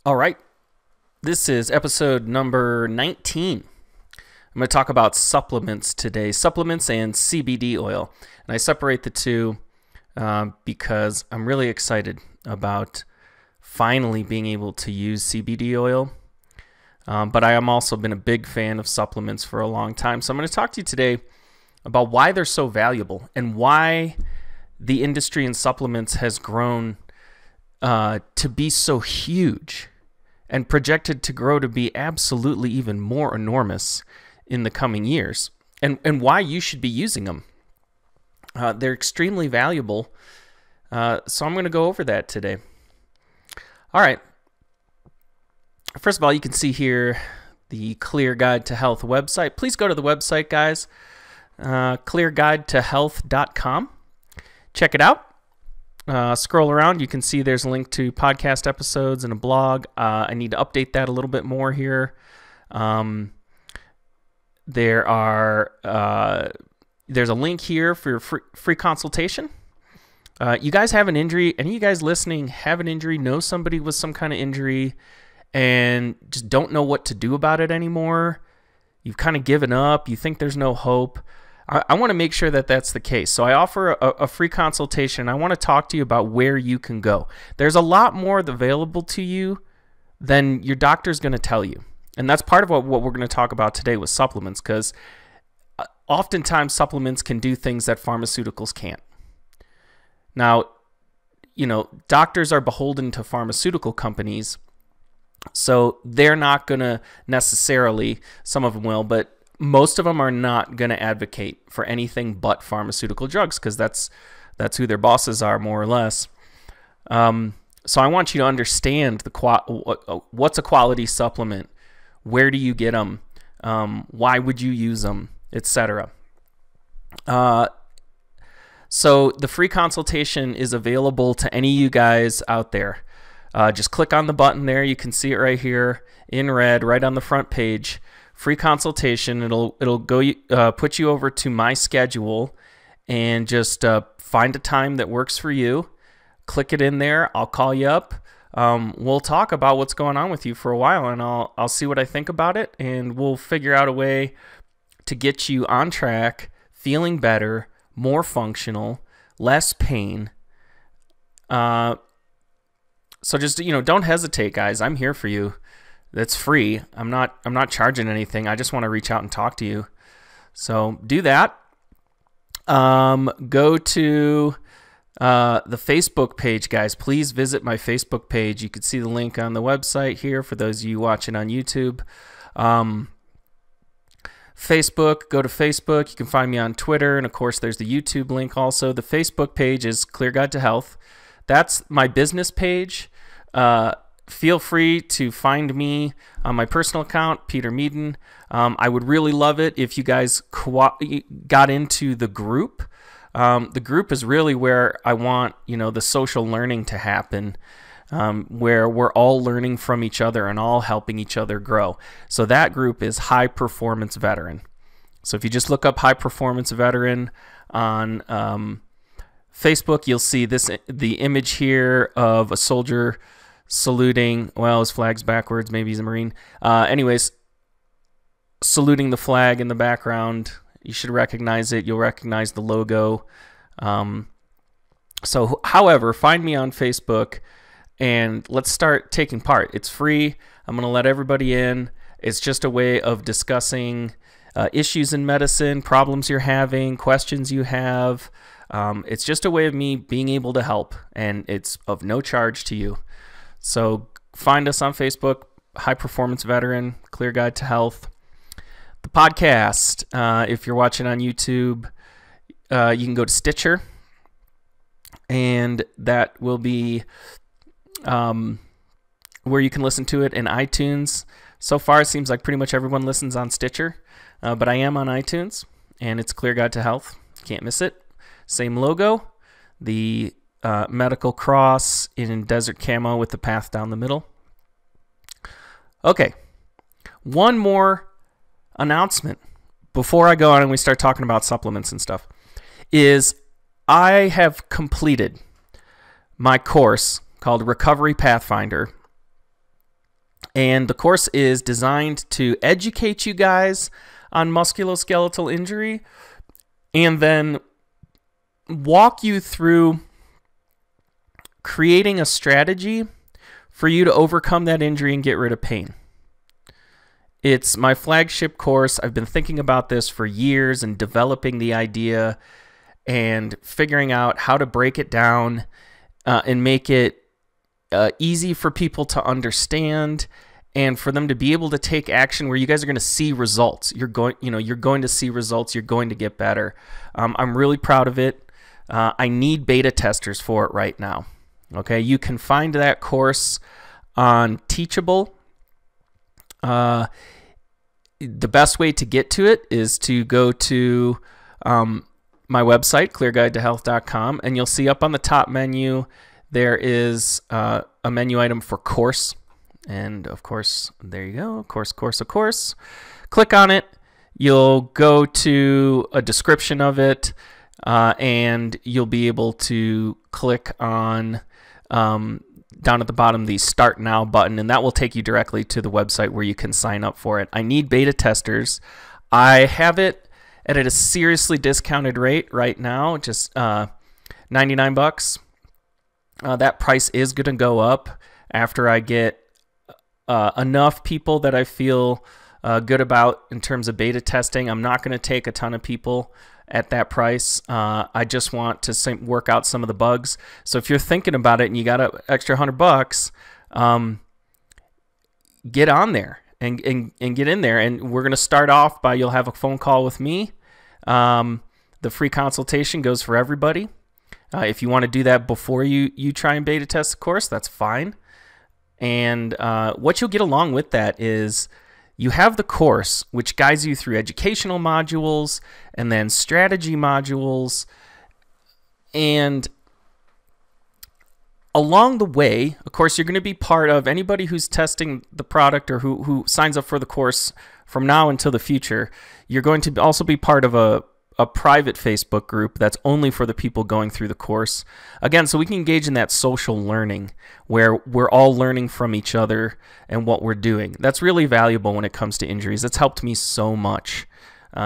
All right, this is episode number 19. I'm going to talk about supplements today, supplements and CBD oil. And I separate the two because I'm really excited about finally being able to use CBD oil. But I am also been a big fan of supplements for a long time. So I'm going to talk to you today about why they're so valuable and why the industry in supplements has grown to be so huge and projected to grow to be absolutely even more enormous in the coming years, and why you should be using them. They're extremely valuable, so I'm going to go over that today. All right. First of all, you can see here the Clear Guide to Health website. Please go to the website, guys, clearguidetohealth.com. Check it out. Scroll around, you can see there's a link to podcast episodes and a blog. I need to update that a little bit more here. There's a link here for your free consultation. You guys have an injury, any of you guys listening have an injury, know somebody with some kind of injury, and just don't know what to do about it anymore. You've kind of given up. You think there's no hope. I want to make sure that that's the case. So I offer a free consultation. I want to talk to you about where you can go. There's a lot more available to you than your doctor's going to tell you. And that's part of what we're going to talk about today with supplements, because oftentimes supplements can do things that pharmaceuticals can't. Now, doctors are beholden to pharmaceutical companies, so they're not going to necessarily, some of them will, but most of them are not going to advocate for anything but pharmaceutical drugs, because that's who their bosses are, more or less. So I want you to understand what's a quality supplement, where do you get them, why would you use them, etc. So the free consultation is available to any of you guys out there. Just click on the button there. You can see it right here in red, right on the front page. Free consultation. It'll go put you over to my schedule, and just find a time that works for you. Click it in there. I'll call you up. We'll talk about what's going on with you for a while, and I'll see what I think about it, and we'll figure out a way to get you on track, feeling better, more functional, less pain. So just don't hesitate, guys. I'm here for you. That's free. I'm not charging anything. I just want to reach out and talk to you. So do that. Go to the Facebook page, guys. Please visit my Facebook page. You can see the link on the website here for those of you watching on YouTube. Facebook, go to Facebook. You can find me on Twitter, and of course there's the YouTube link also. The Facebook page is Clear Guide to Health. That's my business page. Feel free to find me on my personal account, Peter Meaden. I would really love it if you guys got into the group. The group is really where I want the social learning to happen, where we're all learning from each other and all helping each other grow. So that group is High Performance Veteran. So if you just look up High Performance Veteran on Facebook, you'll see the image here of a soldier saluting. Well, his flag's backwards. Maybe he's a Marine. Anyways, saluting the flag in the background. You should recognize it. You'll recognize the logo. However, find me on Facebook and let's start taking part. It's free. I'm going to let everybody in. It's just a way of discussing issues in medicine, problems you're having, questions you have. It's just a way of me being able to help, and it's of no charge to you. So find us on Facebook, High Performance Veteran, Clear Guide to Health. The podcast, if you're watching on YouTube, you can go to Stitcher, and that will be where you can listen to it in iTunes. So far, it seems like pretty much everyone listens on Stitcher, but I am on iTunes, and it's Clear Guide to Health. Can't miss it. Same logo, the medical cross in desert camo with the path down the middle. Okay, one more announcement before I go on and we start talking about supplements and stuff is I have completed my course called Recovery Pathfinder. And the course is designed to educate you guys on musculoskeletal injury and then walk you through creating a strategy for you to overcome that injury and get rid of pain. It's my flagship course. I've been thinking about this for years and developing the idea and figuring out how to break it down and make it easy for people to understand and for them to be able to take action where you guys are going to see results. You're going to see results. You're going to get better. I'm really proud of it. I need beta testers for it right now. Okay, you can find that course on Teachable. The best way to get to it is to go to my website, clearguidetohealth.com, and you'll see up on the top menu there is a menu item for course. And of course, there you go, course. Click on it. You'll go to a description of it, and you'll be able to click on down at the bottom the Start Now button, and that will take you directly to the website where you can sign up for it. I need beta testers. I have it at a seriously discounted rate right now, just $99. That price is going to go up after I get enough people that I feel good about in terms of beta testing. I'm not going to take a ton of people at that price. I just want to work out some of the bugs. So if you're thinking about it and you got an extra $100, get on there and get in there. And we're going to start off by, you'll have a phone call with me. The free consultation goes for everybody. If you want to do that before you try and beta test the course, that's fine. And what you'll get along with that is you have the course, which guides you through educational modules and then strategy modules. And along the way, of course, you're going to be part of anybody who's testing the product or who signs up for the course from now until the future. You're going to also be part of a private Facebook group that's only for the people going through the course. Again, so we can engage in that social learning where we're all learning from each other and what we're doing. That's really valuable when it comes to injuries. It's helped me so much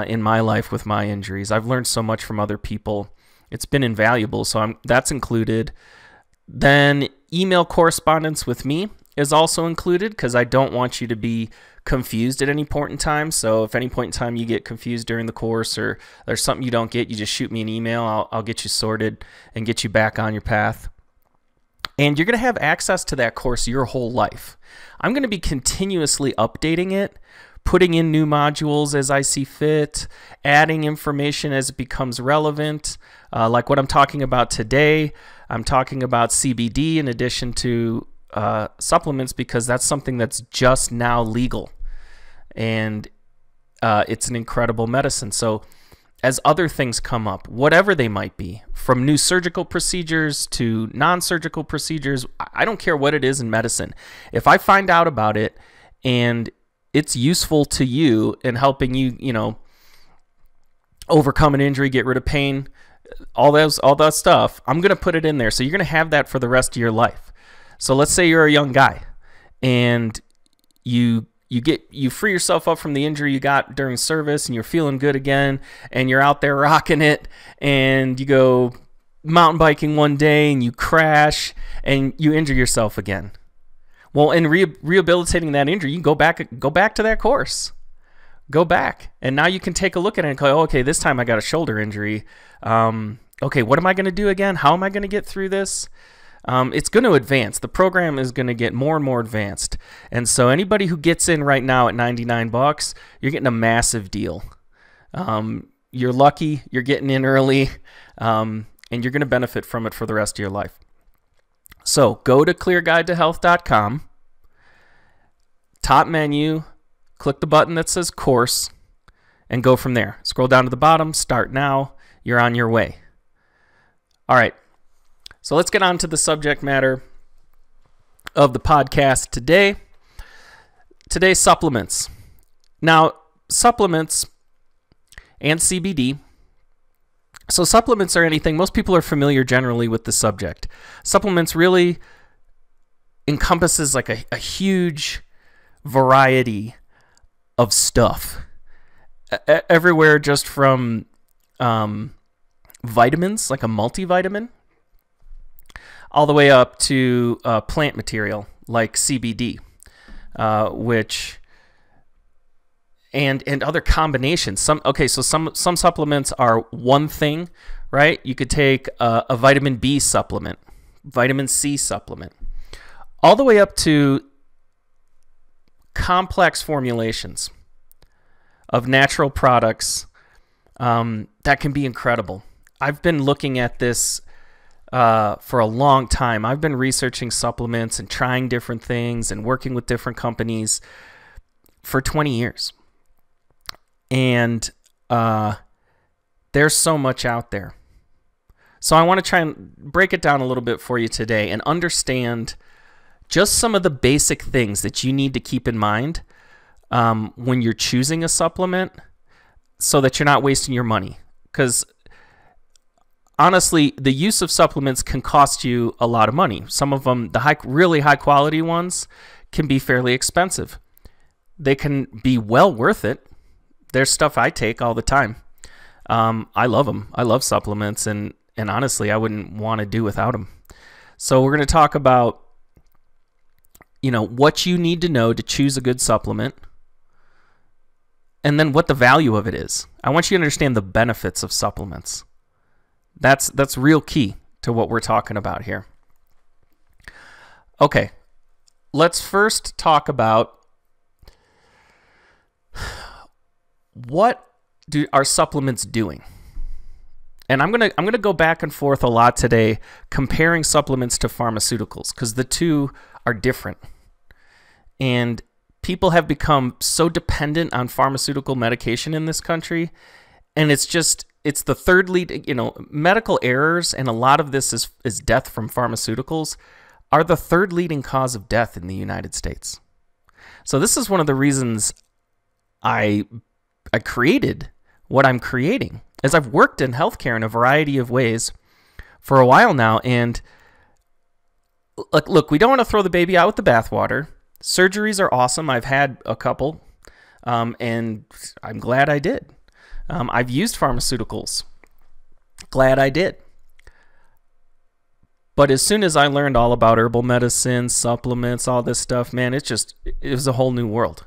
in my life with my injuries. I've learned so much from other people. It's been invaluable, so that's included. Then email correspondence with me is also included because I don't want you to be confused at any point in time. So if any point in time you get confused during the course or there's something you don't get, you just shoot me an email. I'll get you sorted and get you back on your path. And you're going to have access to that course your whole life. I'm going to be continuously updating it, putting in new modules as I see fit, adding information as it becomes relevant. Like what I'm talking about today, I'm talking about CBD in addition to supplements because that's something that's just now legal, and it's an incredible medicine. So as other things come up, whatever they might be, from new surgical procedures to non-surgical procedures, I don't care what it is in medicine. If I find out about it and it's useful to you in helping you, overcome an injury, get rid of pain, all that stuff, I'm going to put it in there. So you're going to have that for the rest of your life. So let's say you're a young guy and you free yourself up from the injury you got during service and you're feeling good again and you're out there rocking it and you go mountain biking one day and you crash and you injure yourself again. Well, in rehabilitating that injury, you can go back to that course. Go back. And now you can take a look at it and go, oh, okay, this time I got a shoulder injury. Okay, what am I going to do again? How am I going to get through this? It's going to advance. The program is going to get more and more advanced. And so anybody who gets in right now at $99, you're getting a massive deal. You're lucky. You're getting in early. And you're going to benefit from it for the rest of your life. So go to clearguidetohealth.com. Top menu. Click the button that says course. And go from there. Scroll down to the bottom. Start now. You're on your way. All right. So let's get on to the subject matter of the podcast today. Today's supplements. Now, supplements and CBD. So supplements are anything. Most people are familiar generally with the subject. Supplements really encompasses like a huge variety of stuff. Everywhere, just from vitamins, like a multivitamin, all the way up to plant material like CBD, which and other combinations. Some supplements are one thing, right? You could take a vitamin B supplement, vitamin C supplement, all the way up to complex formulations of natural products that can be incredible. I've been looking at this for a long time. I've been researching supplements and trying different things and working with different companies for 20 years. And there's so much out there. So I want to try and break it down a little bit for you today and understand just some of the basic things that you need to keep in mind when you're choosing a supplement, so that you're not wasting your money. Because honestly, the use of supplements can cost you a lot of money. Some of them, the really high quality ones, can be fairly expensive. They can be well worth it. There's stuff I take all the time. I love them. I love supplements, and honestly, I wouldn't want to do without them. So we're going to talk about, what you need to know to choose a good supplement, and then what the value of it is. I want you to understand the benefits of supplements. That's real key to what we're talking about here. Okay, let's first talk about what are supplements doing. And I'm gonna go back and forth a lot today, comparing supplements to pharmaceuticals, because the two are different. And people have become so dependent on pharmaceutical medication in this country, and it's the third lead, medical errors, and a lot of this is death from pharmaceuticals, are the third leading cause of death in the United States. So this is one of the reasons I created what I'm creating, as I've worked in healthcare in a variety of ways for a while now. And look, we don't want to throw the baby out with the bathwater. Surgeries are awesome. I've had a couple, and I'm glad I did. I've used pharmaceuticals. Glad I did. But as soon as I learned all about herbal medicine, supplements, all this stuff, man, it was a whole new world.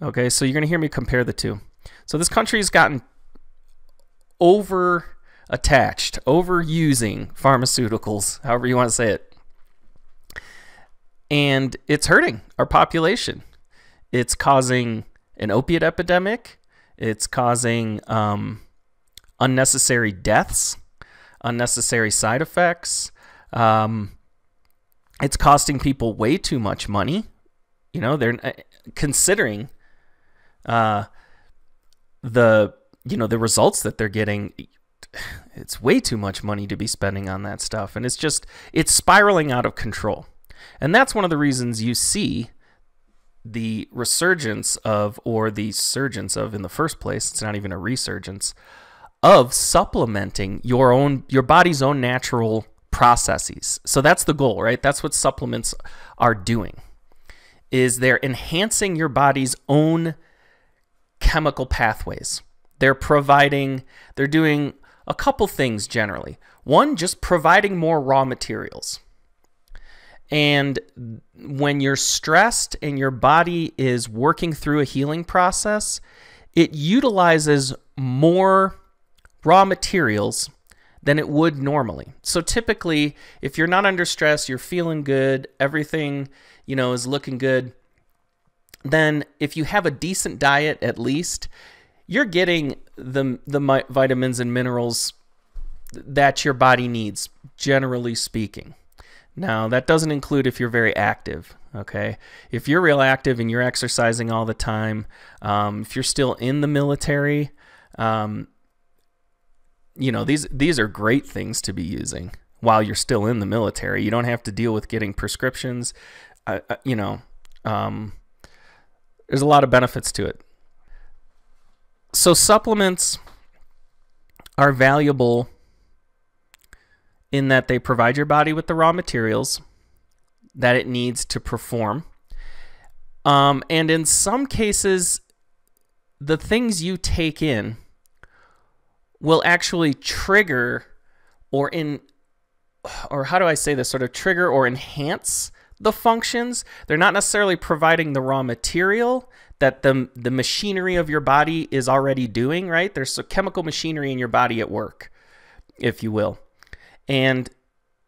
Okay, so you're going to hear me compare the two. So this country has gotten over-attached, overusing pharmaceuticals, however you want to say it. And it's hurting our population. It's causing an opiate epidemic. It's causing unnecessary deaths, unnecessary side effects. It's costing people way too much money. They're considering the results that they're getting. It's way too much money to be spending on that stuff, and it's spiraling out of control. And that's one of the reasons you see the resurgence of, or the surgence of in the first place, it's not even a resurgence, of supplementing your body's own natural processes. So that's the goal, right? That's what supplements are doing, is they're enhancing your body's own chemical pathways. They're doing a couple things generally. One, just providing more raw materials. And when you're stressed and your body is working through a healing process, it utilizes more raw materials than it would normally. So typically, if you're not under stress, you're feeling good, everything, is looking good, then if you have a decent diet, at least, you're getting the vitamins and minerals that your body needs, generally speaking. Now, that doesn't include if you're very active, okay? If you're real active and you're exercising all the time, if you're still in the military, these are great things to be using while you're still in the military. You don't have to deal with getting prescriptions. There's a lot of benefits to it. So supplements are valuable in that they provide your body with the raw materials that it needs to perform. And in some cases, the things you take in will actually trigger or how do I say this, sort of trigger or enhance the functions. They're not necessarily providing the raw material that the machinery of your body is already doing, right? There's a chemical machinery in your body at work, if you will. And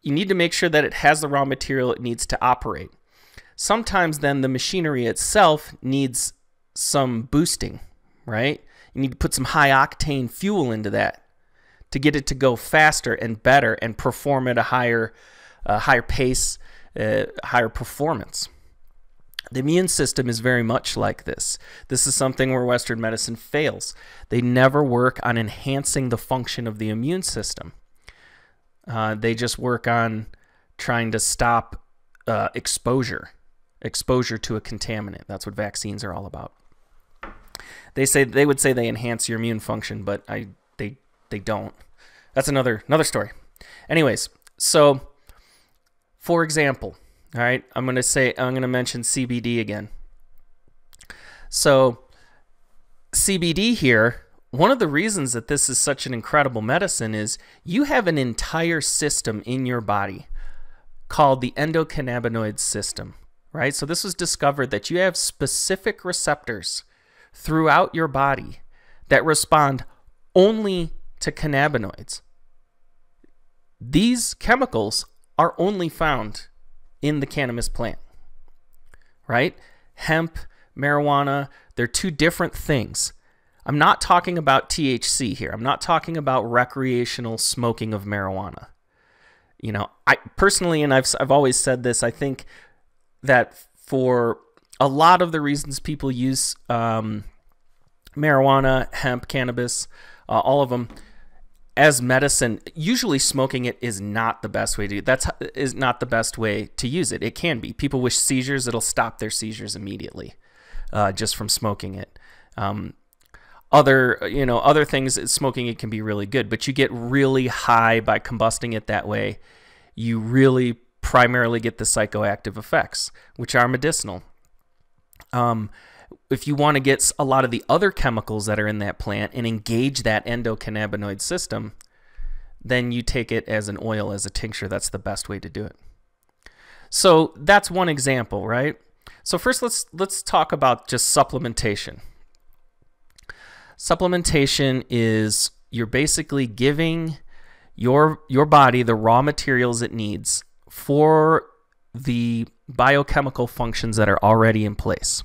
you need to make sure that it has the raw material it needs to operate. Sometimes then the machinery itself needs some boosting, right? You need to put some high octane fuel into that to get it to go faster and better and perform at a higher pace, higher performance. The immune system is very much like this. This is something where Western medicine fails. They never work on enhancing the function of the immune system. They just work on trying to stop exposure to a contaminant. That's what vaccines are all about. They would say they enhance your immune function, but they don't. That's another story. Anyways, so for example, all right, I'm going to mention CBD again. So CBD here, one of the reasons that this is such an incredible medicine is you have an entire system in your body called the endocannabinoid system, right? So this was discovered that you have specific receptors throughout your body that respond only to cannabinoids. These chemicals are only found in the cannabis plant, right? Hemp, marijuana, they're two different things. I'm not talking about THC here. I'm not talking about recreational smoking of marijuana. You know, I personally, and I've always said this, I think that for a lot of the reasons people use marijuana, hemp, cannabis, all of them as medicine, usually smoking it is not the best way to do it. Is not the best way to use it. It can be. People with seizures, it'll stop their seizures immediately just from smoking it. Other things, smoking it can be really good, but you get really high by combusting it that way. You really primarily get the psychoactive effects, which are medicinal. If you want to get a lot of the other chemicals that are in that plant and engage that endocannabinoid system, then you take it as an oil, as a tincture. That's the best way to do it. So that's one example, right? So first, let's talk about just supplementation. Supplementation is you're basically giving your body the raw materials it needs for the biochemical functions that are already in place.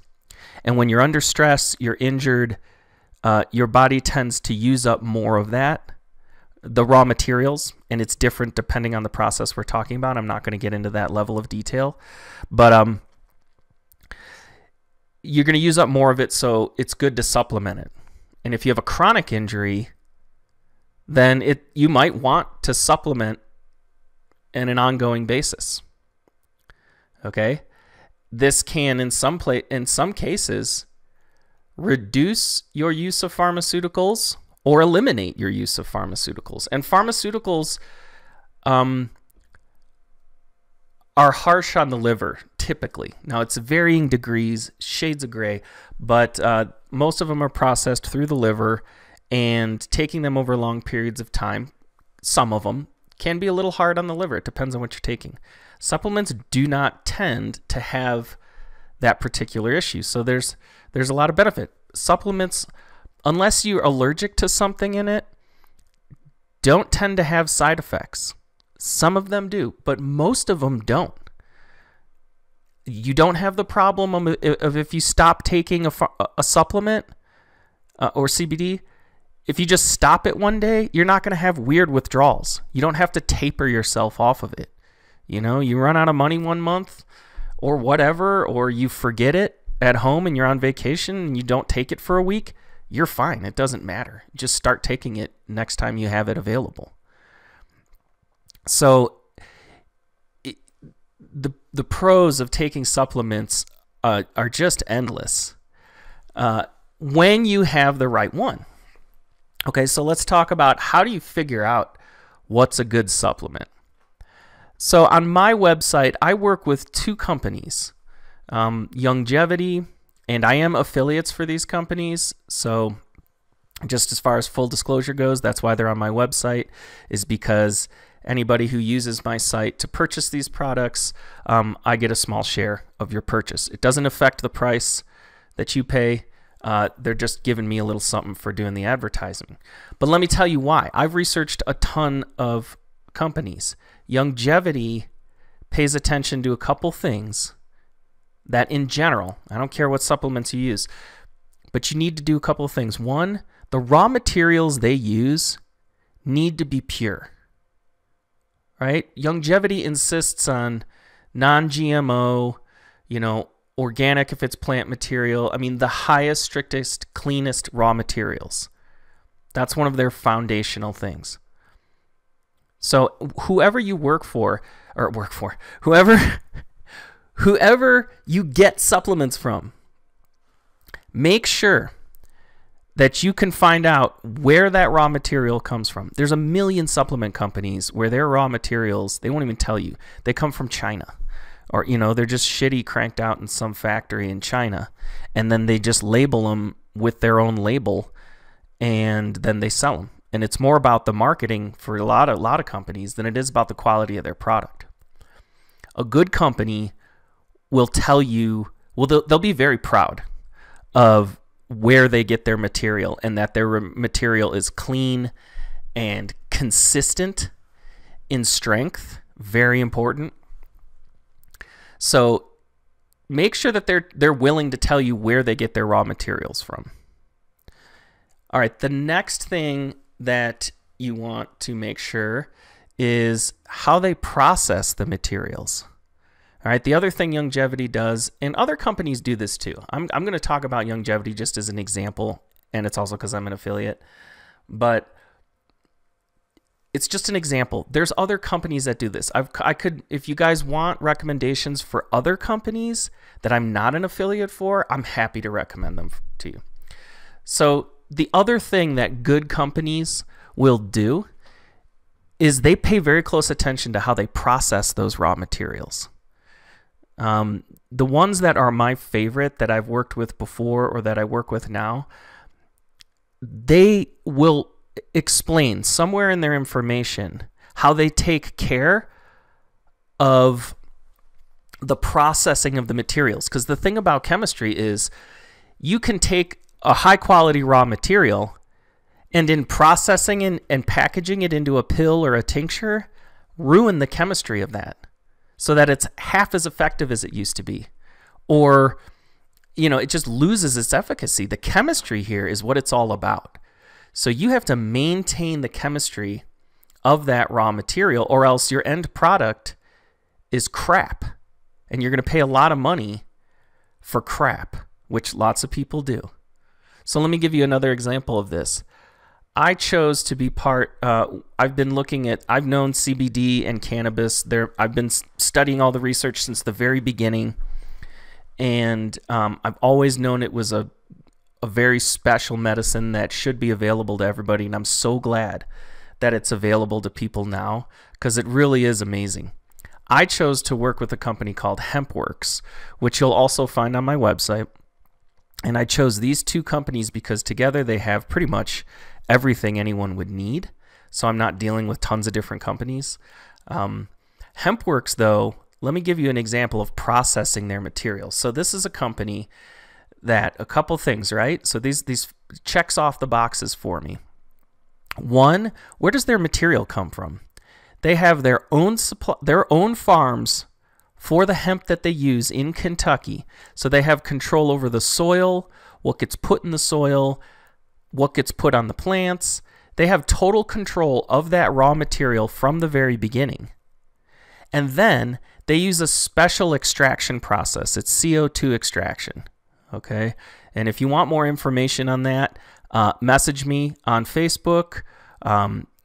And when you're under stress, you're injured, your body tends to use up more of that, the raw materials, and it's different depending on the process we're talking about. I'm not going to get into that level of detail, but you're going to use up more of it, so it's good to supplement it. And if you have a chronic injury, then you might want to supplement on an ongoing basis. Okay? This can, in some cases, reduce your use of pharmaceuticals or eliminate your use of pharmaceuticals. And pharmaceuticals are harsh on the liver, typically. Now, it's varying degrees, shades of gray, but most of them are processed through the liver, and taking them over long periods of time, some of them, can be a little hard on the liver. It depends on what you're taking. Supplements do not tend to have that particular issue, so there's a lot of benefit. Supplements, unless you're allergic to something in it, don't tend to have side effects. Some of them do, but most of them don't. You don't have the problem of if you stop taking a supplement or CBD, if you just stop it one day, you're not going to have weird withdrawals. You don't have to taper yourself off of it. You know, you run out of money one month or whatever, or you forget it at home and you're on vacation and you don't take it for a week, you're fine. It doesn't matter. Just start taking it next time you have it available. So the pros of taking supplements are just endless when you have the right one. Okay, so let's talk about how do you figure out what's a good supplement. So on my website, I work with two companies Longevity, and I am affiliates for these companies. So just as far as full disclosure goes, that's why they're on my website, is because anybody who uses my site to purchase these products, I get a small share of your purchase. It doesn't affect the price that you pay. They're just giving me a little something for doing the advertising. But let me tell you why. I've researched a ton of companies. Longevity pays attention to a couple things that in general, I don't care what supplements you use, but you need to do a couple of things. One, the raw materials they use need to be pure, right? Longevity insists on non-GMO, organic if it's plant material. I mean, the highest, strictest, cleanest raw materials. That's one of their foundational things. So whoever you whoever you get supplements from, make sure that you can find out where that raw material comes from. There's a million supplement companies where their raw materials, they won't even tell you. They come from China. Or, they're just shitty cranked out in some factory in China. And then they just label them with their own label, and then they sell them. And it's more about the marketing for a lot of companies than it is about the quality of their product. A good company will tell you, they'll be very proud of where they get their material, and that their material is clean and consistent in strength. Very important. So make sure that they're willing to tell you where they get their raw materials from. All right, the next thing that you want to make sure is how they process the materials. All right, the other thing Longevity does, and other companies do this too. I'm going to talk about Longevity just as an example, and it's also because I'm an affiliate, but it's just an example. There's other companies that do this. I could, if you guys want recommendations for other companies that I'm not an affiliate for, I'm happy to recommend them to you. So the other thing that good companies will do is they pay very close attention to how they process those raw materials. The ones that are my favorite that I've worked with before or that I work with now, they will explain somewhere in their information how they take care of the processing of the materials. Because the thing about chemistry is you can take a high quality raw material and in processing and packaging it into a pill or a tincture, ruin the chemistry of that so that it's half as effective as it used to be. Or, it just loses its efficacy. The chemistry here is what it's all about. So you have to maintain the chemistry of that raw material, or else your end product is crap. And you're going to pay a lot of money for crap, which lots of people do. So let me give you another example of this. I chose to be part, I've known CBD and cannabis. I've been studying all the research since the very beginning. And I've always known it was a very special medicine that should be available to everybody. And I'm so glad that it's available to people now, because it really is amazing. I chose to work with a company called HempWorks, which you'll also find on my website. And I chose these two companies because together they have pretty much everything anyone would need. So I'm not dealing with tons of different companies. HempWorks, though, let me give you an example of processing their materials. So this is a company that, a couple things, right? So these checks off the boxes for me. One, where does their material come from? They have their own farms for the hemp that they use in Kentucky. So they have control over the soil, what gets put in the soil, what gets put on the plants. They have total control of that raw material from the very beginning. And then they use a special extraction process. It's CO2 extraction. Okay, and if you want more information on that, message me on Facebook.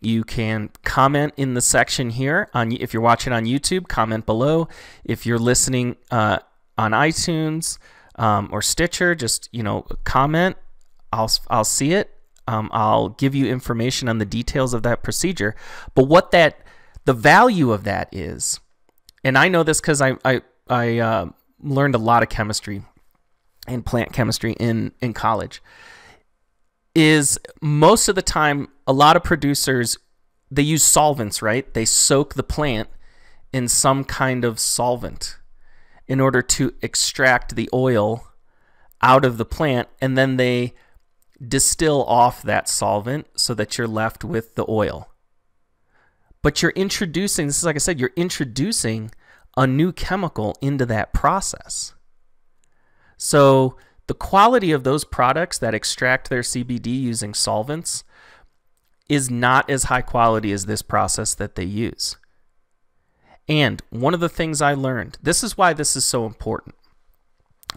You can comment in the section here. If you're watching on YouTube, comment below. If you're listening on iTunes or Stitcher, just comment. I'll see it. I'll give you information on the details of that procedure. But the value of that is, and I know this because I learned a lot of chemistry and plant chemistry in college, is most of the time, a lot of producers, they use solvents, right? They soak the plant in some kind of solvent in order to extract the oil out of the plant, and then they distill off that solvent so that you're left with the oil. But you're introducing, this is like I said, you're introducing a new chemical into that process. So the quality of those products that extract their CBD using solvents is not as high quality as this process that they use. And one of the things I learned, this is why this is so important,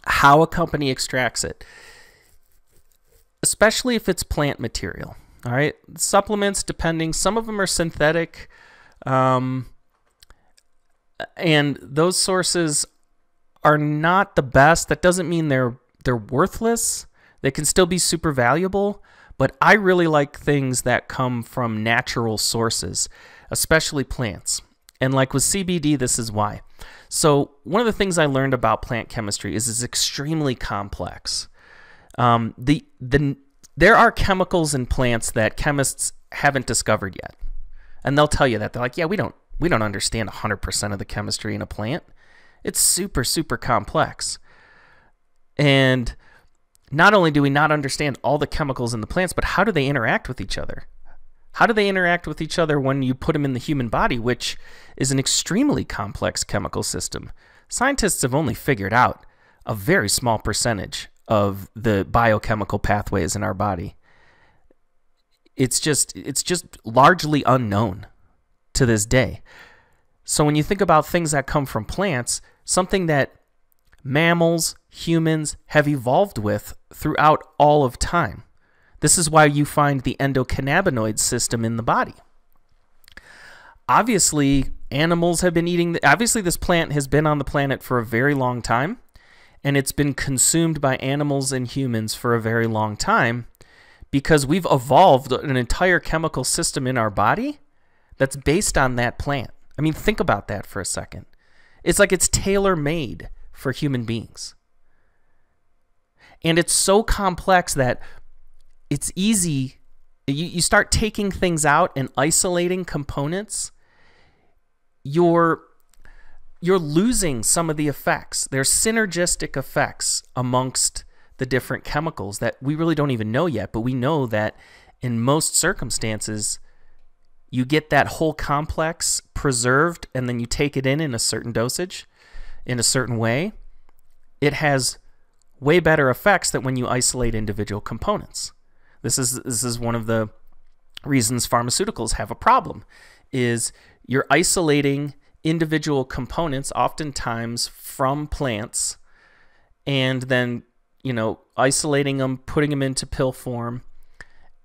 how a company extracts it, especially if it's plant material. All right, supplements, depending, some of them are synthetic, and those sources are not the best. That doesn't mean they're worthless. They can still be super valuable, but I really like things that come from natural sources, especially plants. And like with CBD, this is why. So one of the things I learned about plant chemistry is it's extremely complex. There are chemicals in plants that chemists haven't discovered yet, and they'll tell you that. They're like, yeah, we don't understand 100% of the chemistry in a plant. It's super, super complex. And not only do we not understand all the chemicals in the plants, but how do they interact with each other? How do they interact with each other when you put them in the human body, which is an extremely complex chemical system? Scientists have only figured out a very small percentage of the biochemical pathways in our body. It's just largely unknown to this day. So when you think about things that come from plants, something that mammals, humans have evolved with throughout all of time. This is why you find the endocannabinoid system in the body. Obviously, animals have been eating, obviously this plant has been on the planet for a very long time, and it's been consumed by animals and humans for a very long time because we've evolved an entire chemical system in our body that's based on that plant. I mean, think about that for a second. It's like it's tailor-made for human beings. And it's so complex that it's easy. You start taking things out and isolating components, you're losing some of the effects. There's synergistic effects amongst the different chemicals that we really don't even know yet, but we know that in most circumstances, you get that whole complex preserved, and then you take it in a certain dosage, in a certain way. It has way better effects than when you isolate individual components. This is one of the reasons pharmaceuticals have a problem, is you're isolating individual components, oftentimes from plants, and then, isolating them, putting them into pill form,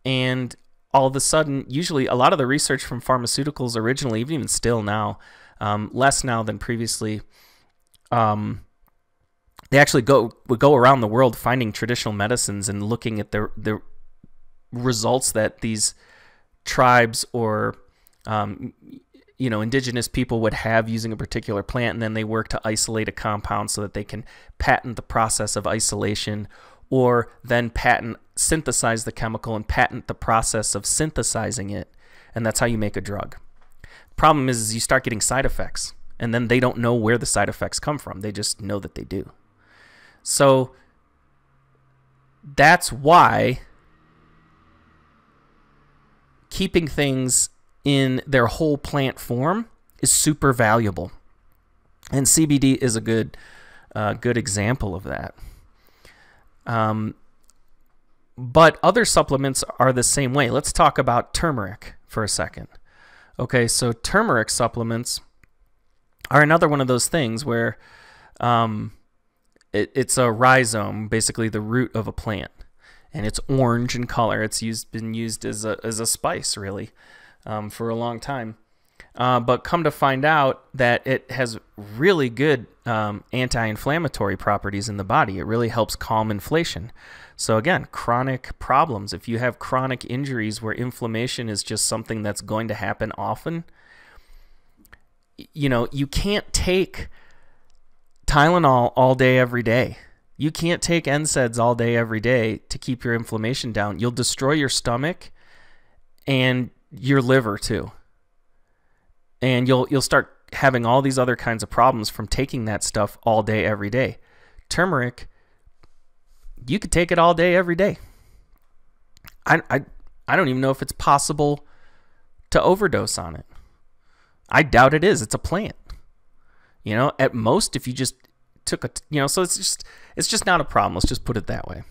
and all of a sudden, usually a lot of the research from pharmaceuticals originally, even still now, less now than previously, they actually would go around the world finding traditional medicines and looking at the results that these tribes or indigenous people would have using a particular plant, and then they work to isolate a compound so that they can patent the process of isolation, or then synthesize the chemical and patent the process of synthesizing it, and that's how you make a drug. Problem is you start getting side effects, and then they don't know where the side effects come from. They just know that they do. So that's why keeping things in their whole plant form is super valuable, and CBD is a good example of that. But other supplements are the same way. Let's talk about turmeric for a second. Okay, so turmeric supplements are another one of those things where it's a rhizome, basically the root of a plant, and it's orange in color. It's been used as a spice, really, for a long time. But come to find out that it has really good anti-inflammatory properties in the body. It really helps calm inflation. So again, chronic problems. If you have chronic injuries where inflammation is just something that's going to happen often, you can't take Tylenol all day, every day. You can't take NSAIDs all day, every day to keep your inflammation down. You'll destroy your stomach and your liver too. And you'll start having all these other kinds of problems from taking that stuff all day, every day. Turmeric, you could take it all day, every day. I don't even know if it's possible to overdose on it. I doubt it is. It's a plant. At most, if you just took so it's just not a problem. Let's just put it that way.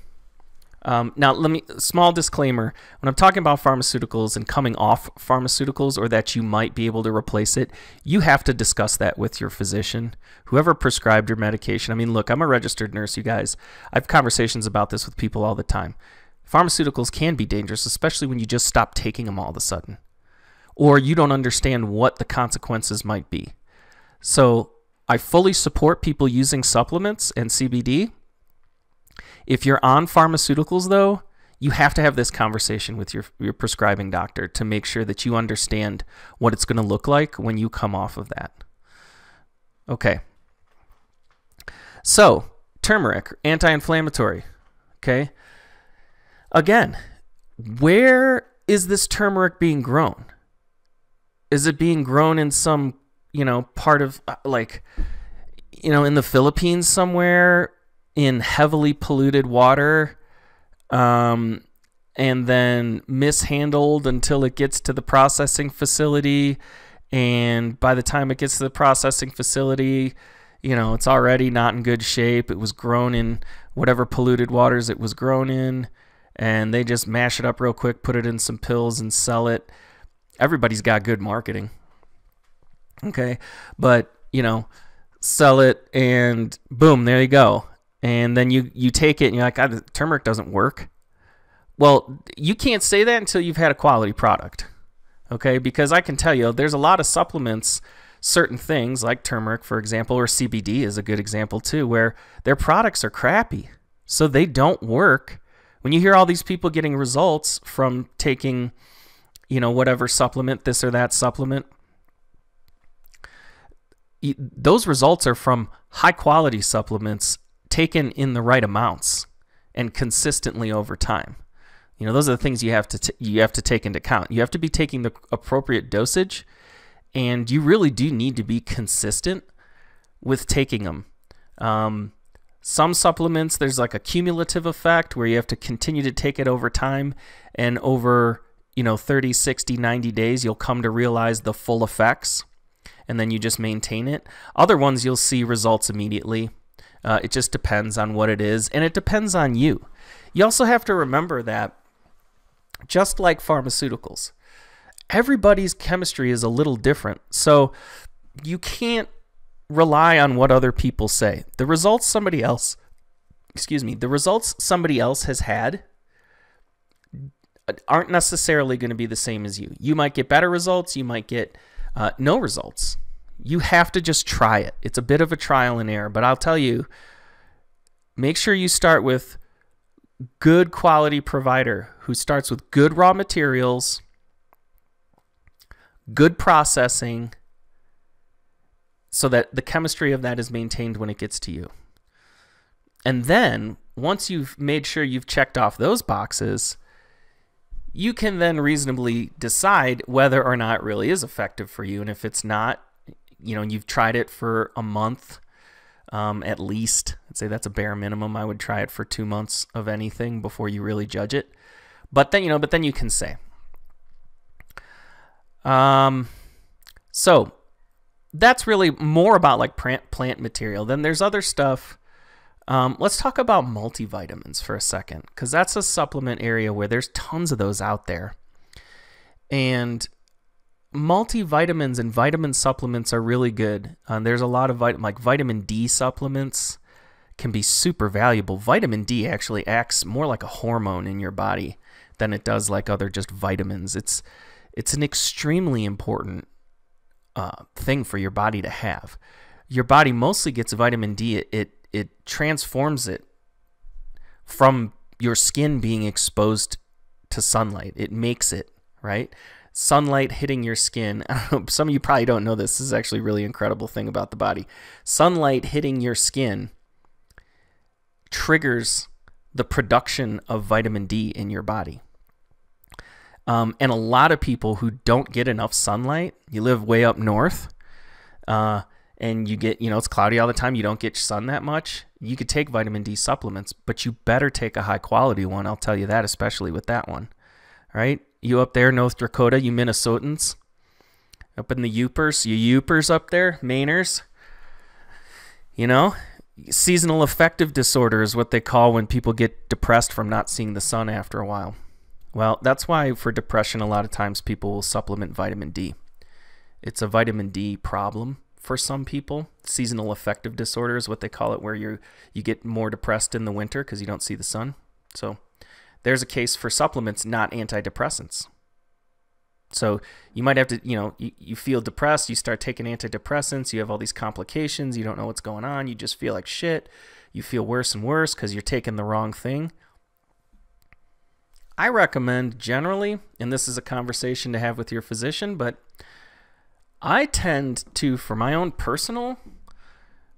Now, small disclaimer. When I'm talking about pharmaceuticals and coming off pharmaceuticals, or that you might be able to replace it, you have to discuss that with your physician, whoever prescribed your medication. I mean, look, I'm a registered nurse, you guys. I have conversations about this with people all the time. Pharmaceuticals can be dangerous, especially when you just stop taking them all of a sudden, or you don't understand what the consequences might be. So I fully support people using supplements and CBD. If you're on pharmaceuticals, though, you have to have this conversation with your prescribing doctor to make sure that you understand what it's going to look like when you come off of that. Okay. So, turmeric, anti-inflammatory. Okay. Again, where is this turmeric being grown? Is it being grown in some, part of, in the Philippines somewhere, in heavily polluted water, and then mishandled until it gets to the processing facility, and by the time it gets to the processing facility, it's already not in good shape. It was grown in whatever polluted waters it was grown in, and they just mash it up real quick, put it in some pills, and sell it. Everybody's got good marketing. Okay, but, sell it, and boom, there you go. And then you take it and you're like, the turmeric doesn't work. Well, you can't say that until you've had a quality product, okay? Because I can tell you, there's a lot of supplements, certain things like turmeric, for example, or CBD is a good example too, where their products are crappy, so they don't work. When you hear all these people getting results from taking, whatever supplement, this or that supplement, those results are from high-quality supplements taken in the right amounts and consistently over time. Those are the things you have to take into account. You have to be taking the appropriate dosage, and you really do need to be consistent with taking them. Some supplements, there's like a cumulative effect where you have to continue to take it over time, and over 30, 60, 90 days, you'll come to realize the full effects, and then you just maintain it. Other ones, you'll see results immediately. It just depends on what it is, and it depends on you. You also have to remember that, just like pharmaceuticals, everybody's chemistry is a little different. So you can't rely on what other people say. The results somebody else has had aren't necessarily going to be the same as you. You might get better results. You might get no results. You have to just try it. It's a bit of a trial and error, but I'll tell you, make sure you start with good quality provider who starts with good raw materials, good processing, so that the chemistry of that is maintained when it gets to you. And then, once you've made sure you've checked off those boxes, you can then reasonably decide whether or not it really is effective for you. And if it's not, you've tried it for a month, at least. I'd say that's a bare minimum. I would try it for 2 months of anything before you really judge it. But then, you can say. So that's really more about like plant material. Then there's other stuff. Let's talk about multivitamins for a second, because that's a supplement area where there's tons of those out there. And multivitamins and vitamin supplements are really good. There's a lot of like vitamin D supplements can be super valuable. Vitamin D actually acts more like a hormone in your body than it does like other just vitamins. It's an extremely important thing for your body to have. Your body mostly gets vitamin D. It transforms it from your skin being exposed to sunlight. It makes it, right? sunlight hitting your skin. I don't know, some of you probably don't know this. This is actually a really incredible thing about the body. Sunlight hitting your skin triggers the production of vitamin D in your body. And a lot of people who don't get enough sunlight, you live way up north, and you get, it's cloudy all the time, you don't get sun that much, you could take vitamin D supplements, but you better take a high quality one. I'll tell you that, especially with that one. All right? You up there, North Dakota, you Minnesotans, up in the Yoopers, you Yoopers up there, Mainers, seasonal affective disorder is what they call when people get depressed from not seeing the sun after a while. Well, that's why for depression, a lot of times people will supplement vitamin D. It's a vitamin D problem for some people. Seasonal affective disorder is what they call it, where you get more depressed in the winter because you don't see the sun. So there's a case for supplements, not antidepressants. So you might have to, you feel depressed, you start taking antidepressants, you have all these complications, you don't know what's going on, you just feel like shit, you feel worse and worse because you're taking the wrong thing. I recommend generally, and this is a conversation to have with your physician, but I tend to, for my own personal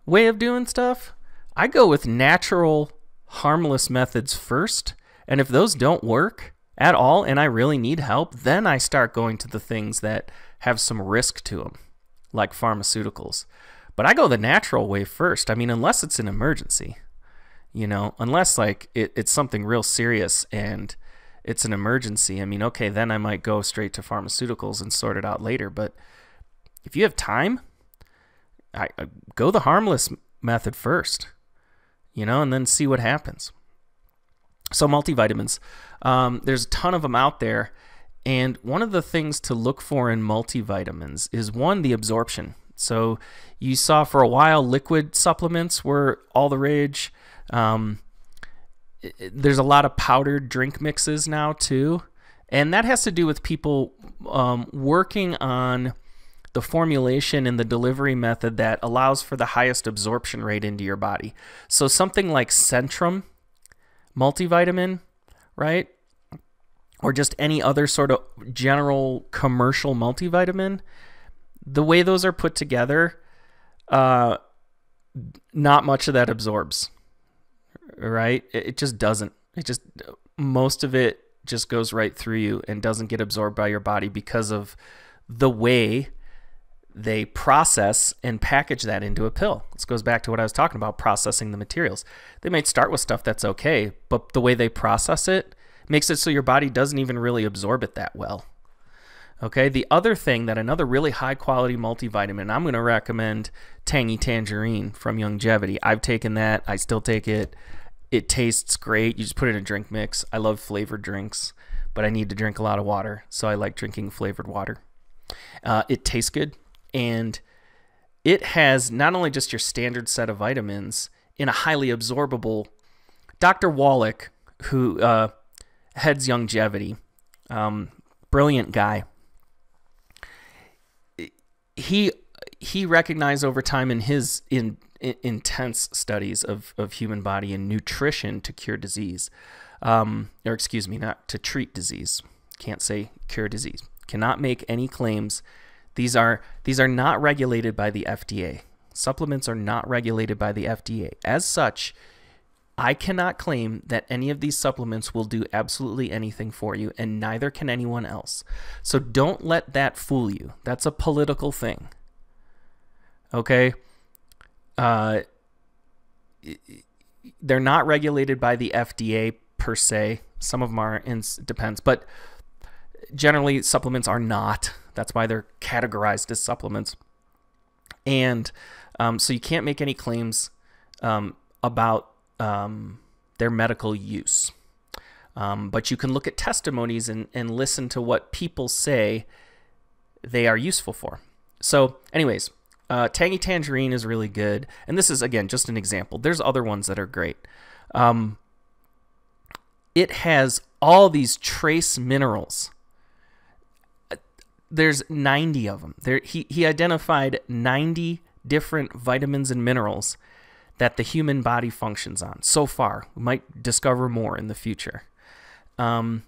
way of doing stuff, I go with natural, harmless methods first. And if those don't work at all and I really need help, then I start going to the things that have some risk to them, like pharmaceuticals. But I go the natural way first. I mean, unless it's an emergency, unless like it's something real serious and it's an emergency. I mean, okay, then I might go straight to pharmaceuticals and sort it out later. But if you have time, I go the harmless method first, and then see what happens. So multivitamins, there's a ton of them out there. And one of the things to look for in multivitamins is, one, the absorption. So you saw for a while liquid supplements were all the rage. There's a lot of powdered drink mixes now too. And that has to do with people working on the formulation and the delivery method that allows for the highest absorption rate into your body. So something like Centrum multivitamin, right? Or just any other sort of general commercial multivitamin, the way those are put together, not much of that absorbs, right? It just doesn't. Most of it just goes right through you and doesn't get absorbed by your body because of the way they process and package that into a pill. This goes back to what I was talking about, processing the materials. They might start with stuff that's okay, but the way they process it makes it so your body doesn't even really absorb it that well. Okay, the other thing that another really high quality multivitamin, I'm going to recommend Tangy Tangerine from Longevity. I've taken that. I still take it. It tastes great. You just put it in a drink mix. I love flavored drinks, but I need to drink a lot of water, so I like drinking flavored water. It tastes good. And it has not only just your standard set of vitamins in a highly absorbable. Dr. Wallach, who heads Longevity, brilliant guy. He recognized over time in his intense studies of human body and nutrition to cure disease, not to treat disease. Can't say cure disease. Cannot make any claims. These are not regulated by the FDA. Supplements are not regulated by the FDA. As such, I cannot claim that any of these supplements will do absolutely anything for you, and neither can anyone else. So don't let that fool you. That's a political thing. Okay? They're not regulated by the FDA per se. Some of them are, it depends. But generally, supplements are not. That's why they're categorized as supplements. And so you can't make any claims about their medical use. But you can look at testimonies and listen to what people say they are useful for. So anyways, Tangy Tangerine is really good. And this is, again, just an example. There's other ones that are great. It has all these trace minerals. There's 90 of them. He identified 90 different vitamins and minerals that the human body functions on so far. We might discover more in the future. And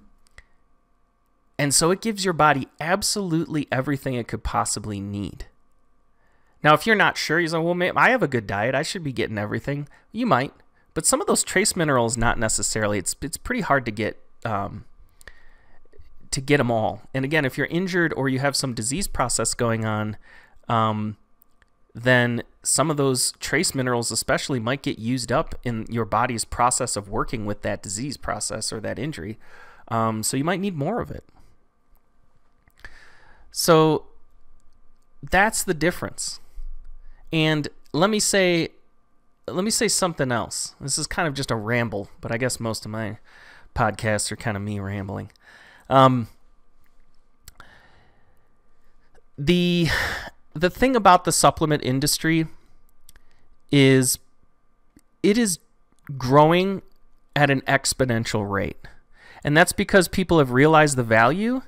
And so it gives your body absolutely everything it could possibly need. Now, if you're not sure, you say, well, I have a good diet, I should be getting everything. You might, but some of those trace minerals, not necessarily. It's pretty hard to get them all. And again, if you're injured or you have some disease process going on, then some of those trace minerals especially might get used up in your body's process of working with that disease process or that injury. So you might need more of it. So that's the difference. And let me say something else. This is kind of just a ramble, but I guess most of my podcasts are kind of me rambling. The thing about the supplement industry is it is growing at an exponential rate. And that's because people have realized the value.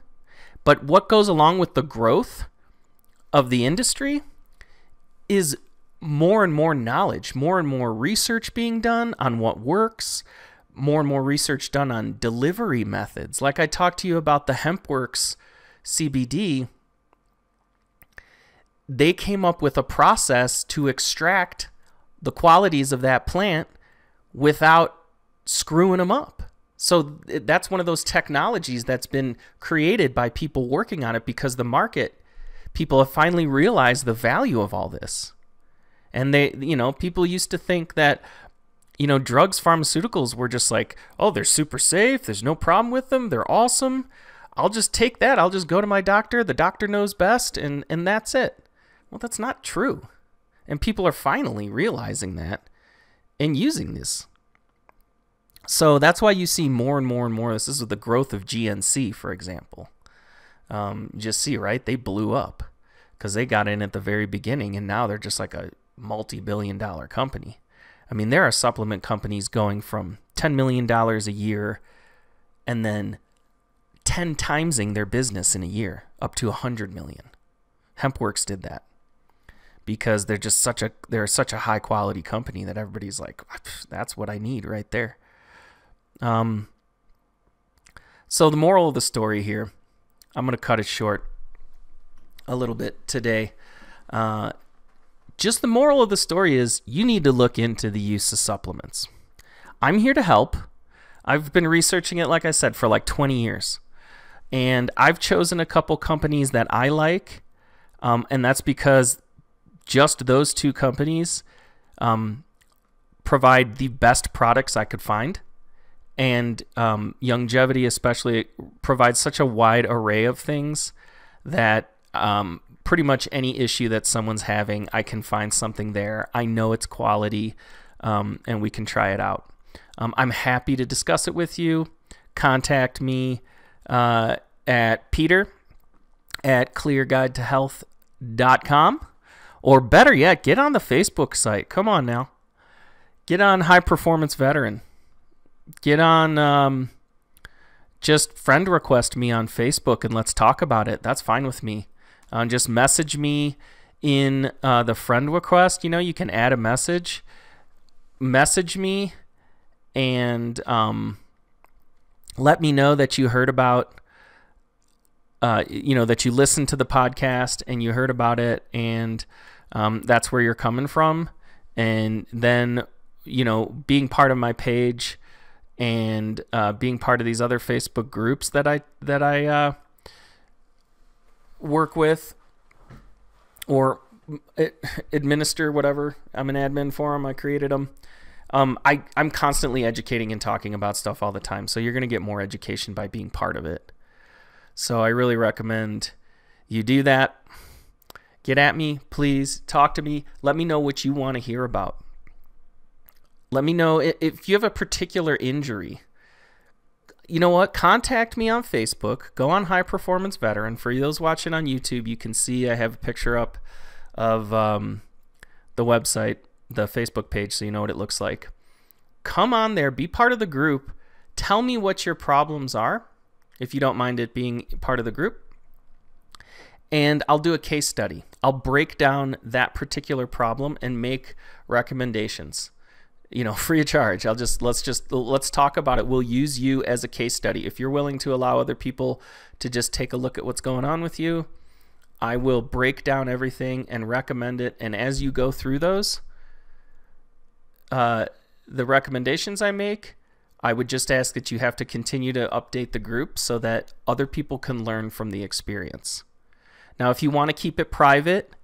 But what goes along with the growth of the industry is more and more knowledge, more and more research being done on what works, more and more research done on delivery methods. Like I talked to you about the HempWorks CBD, they came up with a process to extract the qualities of that plant without screwing them up. So that's one of those technologies that's been created by people working on it because the market, people have finally realized the value of all this. And people used to think that, drugs, pharmaceuticals were just like, oh, they're super safe. There's no problem with them. They're awesome. I'll just take that. I'll just go to my doctor. The doctor knows best. And that's it. Well, that's not true. And people are finally realizing that and using this. So that's why you see more and more and more. This is with the growth of GNC, for example. Just see, right? They blew up because they got in at the very beginning, and now they're just like a multi-billion-dollar company. I mean, there are supplement companies going from $10 million a year and then 10 timesing their business in a year up to $100 million. HempWorks did that because they're such a high quality company that everybody's like, that's what I need right there. So the moral of the story here, I'm going to cut it short a little bit today. Just the moral of the story is you need to look into the use of supplements. I'm here to help. I've been researching it, like I said, for like 20 years. And I've chosen a couple companies that I like. And that's because just those two companies provide the best products I could find. And Longevity especially provides such a wide array of things that pretty much any issue that someone's having, I can find something there. I know it's quality, and we can try it out. I'm happy to discuss it with you. Contact me at peter@clearguidetohealth.com, or better yet, get on the Facebook site. Come on now. Get on High Performance Veteran. Get on, just friend request me on Facebook and let's talk about it. That's fine with me. Just message me in the friend request. You can add a message. Message me and let me know that you heard about, that you listened to the podcast and you heard about it, and that's where you're coming from. And then, being part of my page and being part of these other Facebook groups that I work with or administer, whatever. I'm an admin for them. I created them. I'm constantly educating and talking about stuff all the time. So you're going to get more education by being part of it. So I really recommend you do that. Get at me, please. Talk to me. Let me know what you want to hear about. Let me know if you have a particular injury. You know what? Contact me on Facebook. Go on High Performance Veteran. For those watching on YouTube, you can see I have a picture up of the website, the Facebook page, so you know what it looks like. Come on there. Be part of the group. Tell me what your problems are, if you don't mind it being part of the group. And I'll do a case study. I'll break down that particular problem and make recommendations. free of charge. Let's talk about it. We'll use you as a case study. If you're willing to allow other people to just take a look at what's going on with you, I will break down everything and recommend it. And as you go through those, the recommendations I make, I would just ask that you have to continue to update the group so that other people can learn from the experience. Now, if you want to keep it private,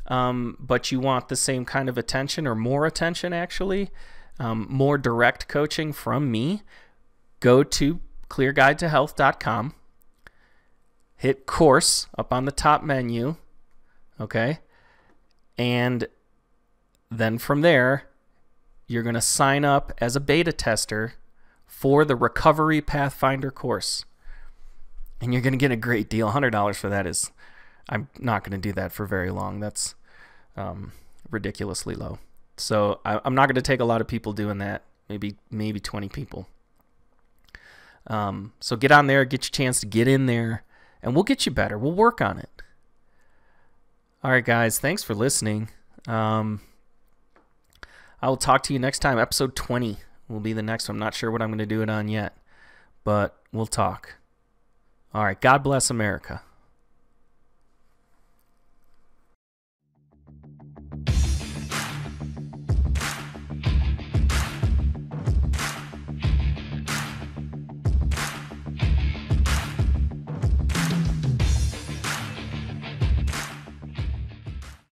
but you want the same kind of attention, or more attention actually, more direct coaching from me, go to clearguidetohealth.com, hit course up on the top menu, okay? And then from there, you're going to sign up as a beta tester for the Recovery Pathfinder course. And you're going to get a great deal. $100 for that is, I'm not going to do that for very long. That's ridiculously low. So I'm not going to take a lot of people doing that, maybe 20 people. So get on there, get your chance to get in there, and we'll get you better. We'll work on it. All right, guys, thanks for listening. I will talk to you next time. Episode 20 will be the next one. I'm not sure what I'm going to do it on yet, but we'll talk. All right, God bless America.